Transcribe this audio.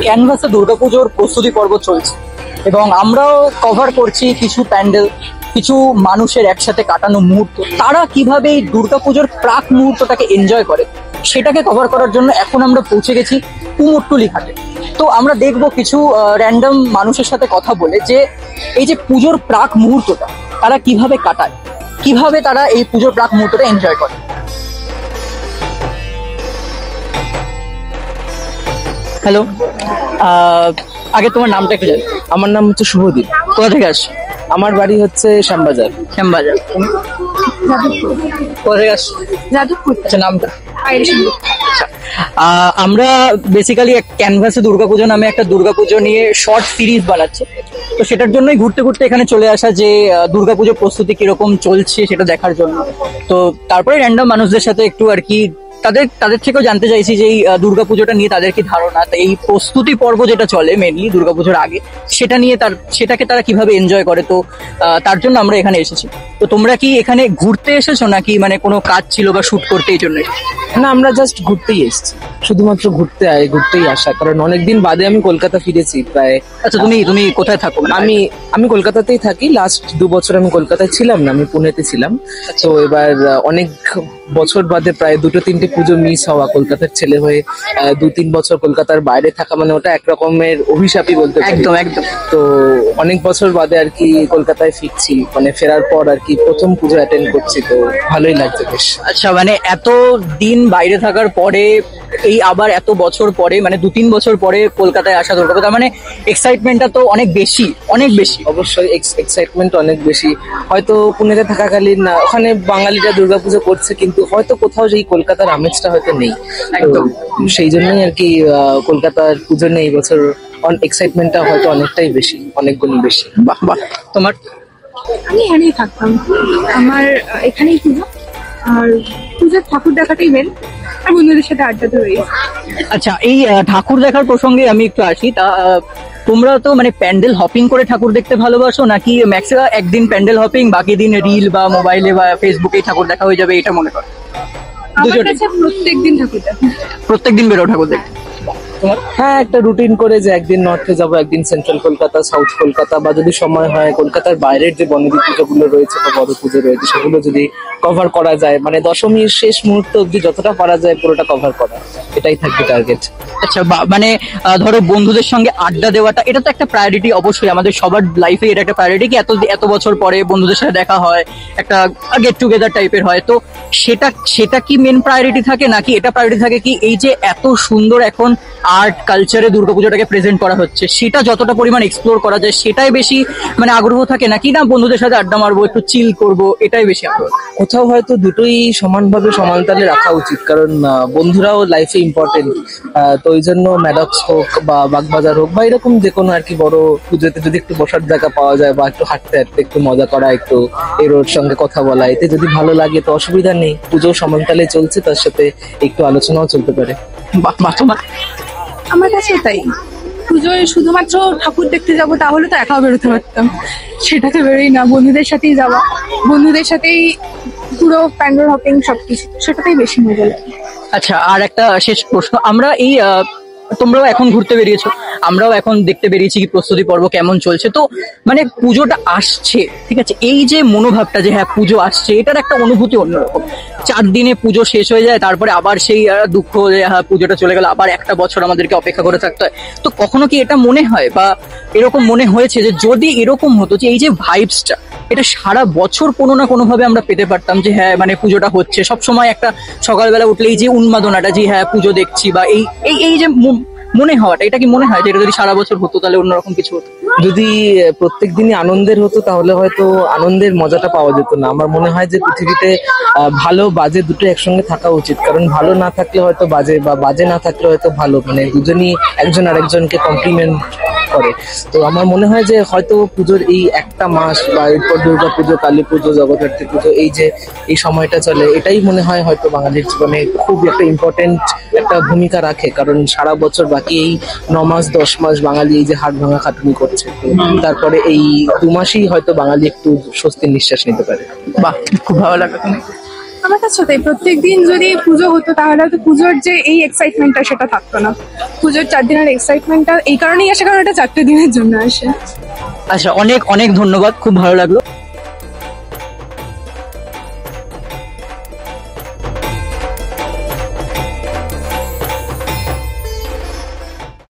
ক্যানভাসে দুর্গাপুজোর প্রস্তুতি পর্ব চলছে এবং আমরাও কভার করছি কিছু প্যান্ডেল, কিছু মানুষের একসাথে কাটানো মুহূর্ত, তারা কিভাবে এই দুর্গাপুজোর প্রাক মুহূর্তটাকে এনজয় করে সেটাকে কভার করার জন্য এখন আমরা পৌঁছে গেছি কুমোরটুলি ঘাটে। তো আমরা দেখব কিছু র্যান্ডম মানুষের সাথে কথা বলে যে এই যে পুজোর প্রাক মুহূর্তটা তারা কিভাবে কাটায়, কিভাবে তারা এই পুজোর প্রাক মুহূর্তটা এনজয় করে। হ্যালো, আগে তোমার নামটা একটু জানি। আমার নাম হচ্ছে শুভদীপ। কোথা থেকে আসছো? আমার বাড়ি হচ্ছে শ্যামবাজার। শ্যামবাজার। কোথা থেকে আসছো? যাদবপুর। আচ্ছা, নামটা? আচ্ছা, আমরা বেসিক্যালি ক্যানভাসে দুর্গাপুজো নামে একটা দুর্গাপুজো নিয়ে শর্ট সিরিজ বানাচ্ছি। তো সেটার জন্যই ঘুরতে ঘুরতে এখানে চলে আসা যে দুর্গাপুজোর প্রস্তুতি কিরকম চলছে সেটা দেখার জন্য। তো তারপরে র্যান্ডম মানুষদের সাথে একটু আর কি তাদের থেকেও জানতে চাইছি যে এই দুর্গাপুজোটা নিয়ে তাদের কি ধারণা, এই প্রস্তুতি পর্ব যেটা চলে মেনলি দুর্গাপুজোর আগে সেটা নিয়ে সেটাকে তারা কিভাবে এনজয় করে। তো তার জন্য আমরা এখানে এসেছি। তো তোমরা কি এখানে ঘুরতে এসেছো নাকি মানে কোনো কাজ ছিল বা শুট করতে এই জন্য? না, আমরা জাস্ট ঘুরতেই এসেছি, শুধুমাত্র ঘুরতেই আসা, কারণ অনেকদিন বাদে আমি কলকাতা ফিরেছি প্রায়। আচ্ছা, তুমি কোথায় থাকো? আমি কলকাতাতেই থাকি। লাস্ট 2 বছর আমি কলকাতায় ছিলাম না, আমি পুনেতে ছিলাম। তো এবার অনেক বছর বাদে প্রায় 2-3টে পুজো মিস হওয়া, কলকাতার ছেলে হয়ে 2-3 বছর কলকাতার বাইরে থাকা মানে ওটা একরকমের অভিশাপই বলতে পারি। একদম একদম। তো অনেক বছর বাদে আর কি কলকাতায় ফিরছি, মানে ফেরার পর আর কি প্রথম পুজো অ্যাটেন্ড করছি, তো ভালোই লাগছে বেশ। আচ্ছা, মানে এত দিন বাইরে থাকার পরে এই আবার এত বছর পরে মানে 2-3 বছর পরে কলকাতায় আসা দুর্গাপুজো, তার মানে এক্সাইটমেন্টটা তো অনেক বেশি, অনেক বেশি। অবশ্যই এক্সাইটমেন্ট অনেক বেশি। হয়তো পুনেতে থাকাকালীন ওখানে বাঙালিরা দুর্গাপুজো করছে, কিন্তু হয়তো কোথাও সেই কলকাতার আমেজটা হয়তো নেই। একদম সেই জন্যই আর কি কলকাতার পুজো নেই এই বছর, এক্সাইটমেন্টটা হয়তো অনেকটাই বেশি, অনেক গুণ বেশি। বাহ বাহ। তোমার? আমি এখানেই থাকতাম, আমার এখানেই পুজো, আর পুজোর ঠাকুর দেখাটাই মেন, আর বন্ধুদের সাথে আড্ডা তো রয়েছে। আচ্ছা, এই ঠাকুর দেখার প্রসঙ্গে আমি একটু আসি। তা তোমরা তো মানে প্যান্ডেল হপিং করে ঠাকুর দেখতে ভালোবাসো নাকি ম্যাক্সিমাম একদিন প্যান্ডেল হপিং, বাকি দিন রিল বা মোবাইলে বা ফেসবুকে ঠাকুর দেখা হয়ে যাবে এটা মনে করো? আমার কাছে প্রত্যেকদিন ঠাকুর দেখা। প্রত্যেকদিন বেরো ঠাকুর দেখতে? হ্যাঁ, একটা রুটিন করে যে একদিন নর্থে যাবো, একদিন সেন্ট্রাল কলকাতা, সাউথ কলকাতা, বা যদি সময় হয় কলকাতার বাইরের যে বনদী পুজোগুলো রয়েছে বা বড় পুজো রয়েছে সেগুলো যদি কভার করা যায়, মানে দশমীর শেষ মুহূর্ত অব্দি যতটা পারা যায় পুরোটা কভার করা, এটাই থাকবে টার্গেট। আচ্ছা, মানে ধরো বন্ধুদের সঙ্গে আড্ডা দেওয়াটা এটা তো একটা প্রায়োরিটি, অবশ্যই আমাদের সবার লাইফে এটা একটা প্রায়োরিটি কি এত বছর পরে বন্ধুদের সাথে দেখা হয়, একটা গেট টুগেদার টাইপের হয়। তো সেটা কি মেন প্রায়োরিটি থাকে নাকি এটা প্রায়োরিটি থাকে কি এই যে এত সুন্দর এখন আর্ট কালচারে দুর্গাপুজোটাকে প্রেজেন্ট করা হচ্ছে সেটা যতটা পরিমাণ এক্সপ্লোর করা যায় সেটাই বেশি মানে আগ্রহ থাকে নাকি না বন্ধুদের সাথে আড্ডা মারবো একটু চিল করবো এটাই বেশি আগ্রহ? কোথাও হয়তো দুটোই সমানভাবে সমানতালে রাখা উচিত, কারণ বন্ধুরাও লাইফে ইম্পর্টেন্ট। তো ওই জন্য ম্যাডক্স হোক বা বাগবাজার হোক বা এরকম যে কোনো আর কি বড় পুজোতে যদি একটু বসার জায়গা পাওয়া যায় বা একটু হাঁটতে হাঁটতে একটু মজা করা, একটু এর সঙ্গে কথা বলা, এতে যদি ভালো লাগে তো অসুবিধা নেই। পুজো সমানতালে চলছে, তার সাথে একটু আলোচনাও চলতে পারে। তোমার? আমার কাছে তাই, পুজোয় শুধুমাত্র ঠাকুর দেখতে যাব তাহলে তো একাও বেরোতে পারতাম, সেটাতে বেরোই না। বন্ধুদের সাথেই যাওয়া, বন্ধুদের সাথেই পুরো প্যান্ডেল হপিং সবকিছু, সেটাতেই বেশি মজা লাগে। আচ্ছা, আর একটা শেষ প্রশ্ন, আমরা এই তোমরাও এখন ঘুরতে বেরিয়েছো, আমরাও এখন দেখতে বেরিয়েছি কি প্রস্তুতি পর্ব কেমন চলছে। তো মানে পুজোটা আসছে, ঠিক আছে, এই যে মনোভাবটা যে হ্যাঁ পুজো আসছে, এটার একটা অনুভূতি অন্যরকম। 4 দিনে পুজো শেষ হয়ে যায়, তারপরে আবার সেই দুঃখ যে হ্যাঁ পুজোটা চলে গেল, আবার একটা বছর আমাদেরকে অপেক্ষা করে থাকতে হয়। তো কখনো কি এটা মনে হয় বা এরকম মনে হয়েছে যে যদি এরকম হতো যে এই যে ভাইবসটা এটা সারা বছর কোনো না কোনো ভাবে আমরা পেতে পারতাম, যে হ্যাঁ মানে পুজোটা হচ্ছে, সবসময় একটা সকালবেলা উঠলেই যে উন্মাদনাটা যে হ্যাঁ পুজো দেখছি বা এই যে মনে হওয়াটা, এটা কি মনে হয় যে এটা যদি সারা বছর হতো তাহলে অন্যরকম কিছু হতো? যদি প্রত্যেক দিনই আনন্দের হতো তাহলে হয়তো আনন্দের মজাটা পাওয়া যেত না। আমার মনে হয় যে পৃথিবীতে ভালো বাজে দুটো একসঙ্গে থাকা উচিত, কারণ ভালো না থাকলে হয়তো বাজে, বা বাজে না থাকলে হয়তো ভালো, মানে দুজনই একজন আরেকজনকে কমপ্লিমেন্ট করে। তো আমার মনে হয় যে হয়তো পুজোর এই একটা মাস বা এরপর দুর্গা পুজো, কালী পুজো, জগদ্ধাত্রী পুজো, এই যে এই সময়টা চলে, এটাই মনে হয় হয়তো বাঙালির জীবনে খুব একটা ইম্পর্টেন্ট একটা ভূমিকা রাখে, কারণ সারা বছর বাকি এই 9 মাস 10 মাস বাঙালি এই যে হাড় ভাঙা খাটুনি করছে, তারপরে এই 2 মাসেই হয়তো বাঙালি একটু স্বস্তির নিঃশ্বাস নিতে পারে। বাহ, খুব ভালো লাগলো। আমার কাছে তাই প্রত্যেকদিন যদি পুজো হতো তাহলে হয়তো পুজোর যে এই এক্সাইটমেন্টটা সেটা থাকতো না। পুজোর 4 দিনের এক্সাইটমেন্টটা এই কারণেই আসে কারণ এটা 4টে দিনের জন্য আসে। আচ্ছা, অনেক অনেক ধন্যবাদ, খুব ভালো লাগলো।